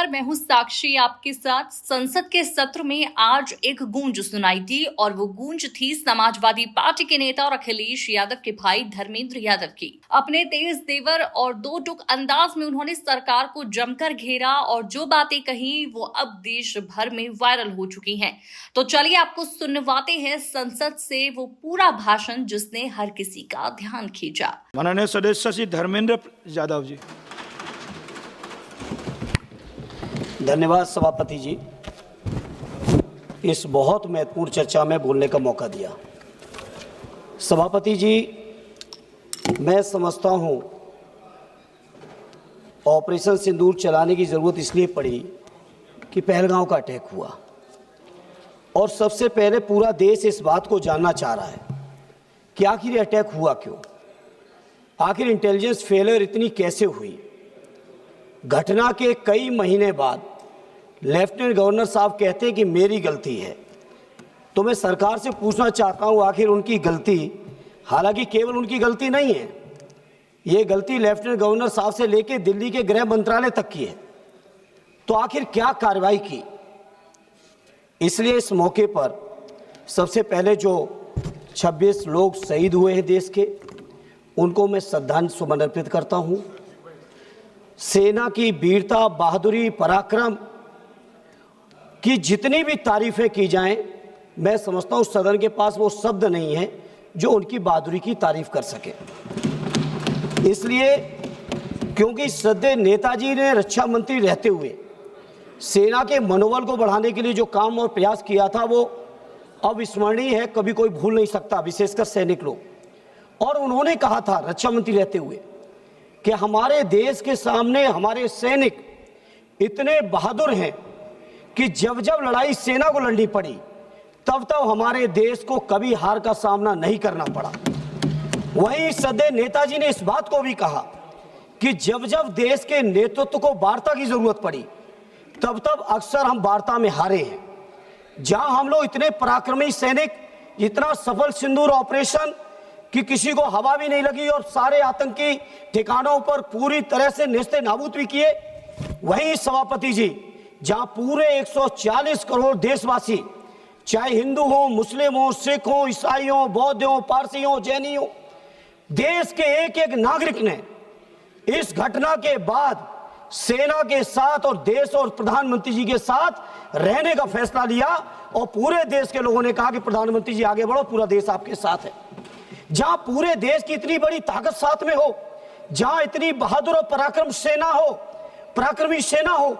नमस्कार, मैं हूं साक्षी आपके साथ। संसद के सत्र में आज एक गूंज सुनाई दी और वो गूंज थी समाजवादी पार्टी के नेता और अखिलेश यादव के भाई धर्मेंद्र यादव की। अपने तेज तेवर और दो टूक अंदाज में उन्होंने सरकार को जमकर घेरा और जो बातें कही वो अब देश भर में वायरल हो चुकी हैं। तो चलिए आपको सुनवाते हैं संसद से वो पूरा भाषण जिसने हर किसी का ध्यान खींचा। माननीय सदस्य श्री धर्मेंद्र यादव जी। धन्यवाद सभापति जी, इस बहुत महत्वपूर्ण चर्चा में बोलने का मौका दिया। सभापति जी, मैं समझता हूं ऑपरेशन सिंदूर चलाने की ज़रूरत इसलिए पड़ी कि पहलगांव का अटैक हुआ और सबसे पहले पूरा देश इस बात को जानना चाह रहा है कि आखिर ये अटैक हुआ क्यों, आखिर इंटेलिजेंस फेलियर इतनी कैसे हुई। घटना के कई महीने बाद लेफ्टिनेंट गवर्नर साहब कहते हैं कि मेरी गलती है, तो मैं सरकार से पूछना चाहता हूं आखिर उनकी गलती, हालांकि केवल उनकी गलती नहीं है, ये गलती लेफ्टिनेंट गवर्नर साहब से लेकर दिल्ली के गृह मंत्रालय तक की है, तो आखिर क्या कार्रवाई की। इसलिए इस मौके पर सबसे पहले जो 26 लोग शहीद हुए हैं देश के, उनको मैं श्रद्धांजलि सुमन अर्पित करता हूं। सेना की वीरता, बहादुरी, पराक्रम की जितनी भी तारीफें की जाएं, मैं समझता हूं सदन के पास वो शब्द नहीं है जो उनकी बहादुरी की तारीफ कर सके। इसलिए क्योंकि श्रद्धेय नेताजी ने रक्षा मंत्री रहते हुए सेना के मनोबल को बढ़ाने के लिए जो काम और प्रयास किया था वो अविस्मरणीय है, कभी कोई भूल नहीं सकता, विशेषकर सैनिक लोग। और उन्होंने कहा था रक्षा मंत्री रहते हुए कि हमारे देश के सामने हमारे सैनिक इतने बहादुर हैं कि जब जब लड़ाई सेना को लड़नी पड़ी तब तब हमारे देश को कभी हार का सामना नहीं करना पड़ा। वहीं श्रद्धेय नेताजी ने इस बात को भी कहा कि जब जब देश के नेतृत्व को वार्ता की जरूरत पड़ी तब तब अक्सर हम वार्ता में हारे हैं। जहां हम लोग इतने पराक्रमी सैनिक, इतना सफल सिंदूर ऑपरेशन कि किसी को हवा भी नहीं लगी और सारे आतंकी ठिकानों पर पूरी तरह से नेस्ते नाबूद भी किए, वहीं सभापति जी जहां पूरे 140 करोड़ देशवासी, चाहे हिंदू हो, मुस्लिम हो, सिख हो, ईसाई हो, बौद्ध हो, पारसी हो, जैनी हो, देश के एक एक नागरिक ने इस घटना के बाद सेना के साथ और देश और प्रधानमंत्री जी के साथ रहने का फैसला लिया और पूरे देश के लोगों ने कहा कि प्रधानमंत्री जी आगे बढ़ो, पूरा देश आपके साथ है। जहां पूरे देश की इतनी बड़ी ताकत साथ में हो, जहां इतनी बहादुर और पराक्रमी सेना हो,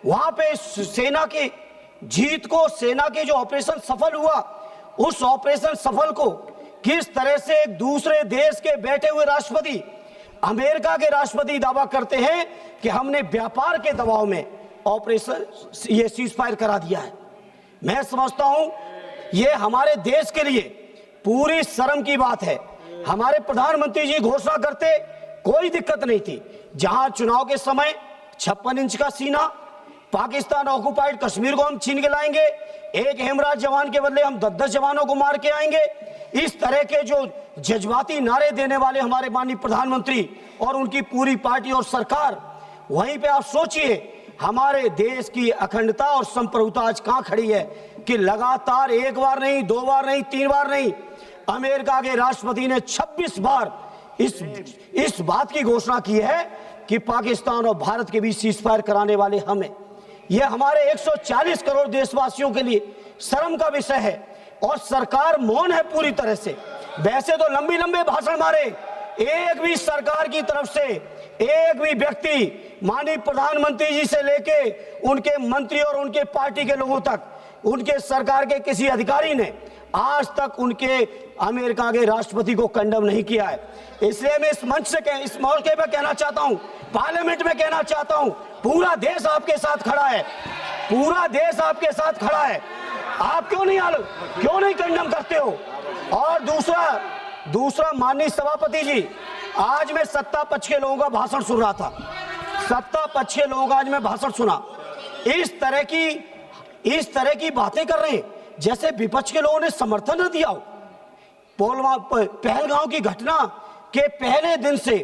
वहां पे सेना की जीत को, सेना के जो ऑपरेशन सफल हुआ, उस ऑपरेशन सफल को किस तरह से एक दूसरे देश के बैठे हुए राष्ट्रपति, अमेरिका के राष्ट्रपति दावा करते हैं कि हमने व्यापार के दबाव में ऑपरेशन ये सीजफायर करा दिया है। मैं समझता हूं ये हमारे देश के लिए पूरी शर्म की बात है। हमारे प्रधानमंत्री जी घोषणा करते, कोई दिक्कत नहीं थी। जहां चुनाव के समय 56 इंच का सीना, पाकिस्तान ऑक्युपाइड कश्मीर को हम छीन के लाएंगे, एक हेमराज जवान के बदले हम 10-10 जवानों को मार के आएंगे, इस तरह के जो जज्बाती नारे देने वाले हमारे माननीय प्रधानमंत्री और उनकी पूरी पार्टी और सरकार, वहीं पे आप सोचिए हमारे देश की अखंडता और संप्रभुता आज कहां खड़ी है कि लगातार एक बार नहीं, 2 बार नहीं, 3 बार नहीं, अमेरिका के राष्ट्रपति ने 26 बार इस बात की घोषणा की है कि पाकिस्तान और भारत के बीच सीजफायर कराने वाले हमें। यह हमारे 140 करोड़ देशवासियों के लिए शर्म का विषय है और सरकार मौन है पूरी तरह से। वैसे तो लंबे लंबे भाषण मारे, एक भी सरकार की तरफ से एक भी व्यक्ति, माननीय प्रधानमंत्री जी से लेके उनके मंत्री और उनके पार्टी के लोगों तक, उनके सरकार के किसी अधिकारी ने आज तक उनके अमेरिका के राष्ट्रपति को कंडम नहीं किया है। इसलिए मैं इस मंच से इस मौके पर कहना चाहता हूं, पार्लियामेंट में कहना चाहता हूं, पूरा देश आपके साथ खड़ा है, पूरा देश आपके साथ खड़ा है। आप क्यों नहीं कंडम करते हो। और दूसरा माननीय सभापति जी, आज मैं सत्ता पक्ष के लोगों का भाषण सुन रहा था, सत्ता पक्ष के लोगों का आज मैं भाषण सुना, इस तरह की बातें कर रहे हैं जैसे विपक्ष के लोगों ने समर्थन न दिया हो। पहलगांव की घटना के पहले दिन से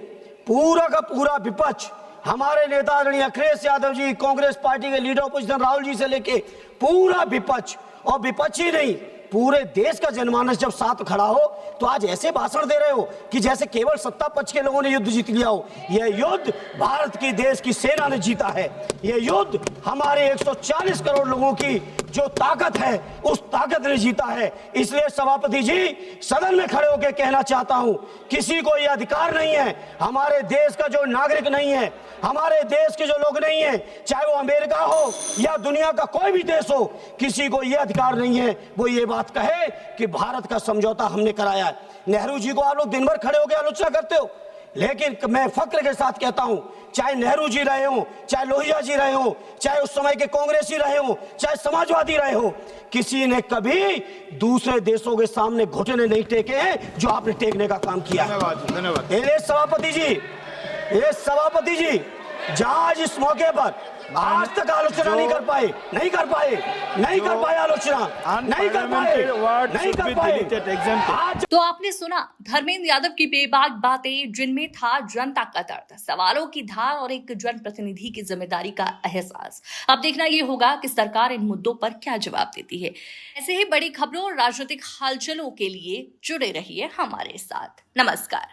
पूरा का पूरा विपक्ष हमारे नेता आदरणीय अखिलेश यादव जी, कांग्रेस पार्टी के लीडर अपोजिशन राहुल जी से लेके पूरा विपक्ष, और विपक्ष ही नहीं पूरे देश का जनमानस जब साथ खड़ा हो तो आज ऐसे भाषण दे रहे हो कि जैसे केवल सत्ता पक्ष के लोगों ने युद्ध जीत लिया हो। यह युद्ध भारत की देश की सेना ने जीता है। यह युद्ध हमारे 140 करोड़ लोगों की जो ताकत है उस ताकत ने जीता है। इसलिए सभापति जी, सदन में खड़े होकर कहना चाहता हूं, किसी को यह अधिकार नहीं है, हमारे देश का जो नागरिक नहीं है, हमारे देश के जो लोग नहीं है, चाहे वो अमेरिका हो या दुनिया का कोई भी देश हो, किसी को यह अधिकार नहीं है वो ये बात कहे कि भारत का समझौता हमने कराया है। नेहरू जी को आप लोग दिन भर खड़े होकर आलोचना करते हो, लेकिन मैं फक्र के साथ कहता हूं, चाहे नेहरू जी रहे हो, चाहे लोहिया जी रहे हो, चाहे उस समय के कांग्रेसी रहे हो, चाहे समाजवादी रहे हो, किसी ने कभी दूसरे देशों के सामने घुटने नहीं टेके हैं जो आपने टेकने का काम किया। धन्यवाद। ये सभापति जी, जहां आज इस मौके पर आज तक आलोचना नहीं कर पाए आलोचना। तो आपने सुना धर्मेंद्र यादव की बेबाक बातें, जिनमें था जनता का दर्द, सवालों की धार और एक जनप्रतिनिधि की जिम्मेदारी का एहसास। अब देखना ये होगा कि सरकार इन मुद्दों पर क्या जवाब देती है। ऐसे ही बड़ी खबरों और राजनीतिक हलचलों के लिए जुड़े रहिए हमारे साथ। नमस्कार।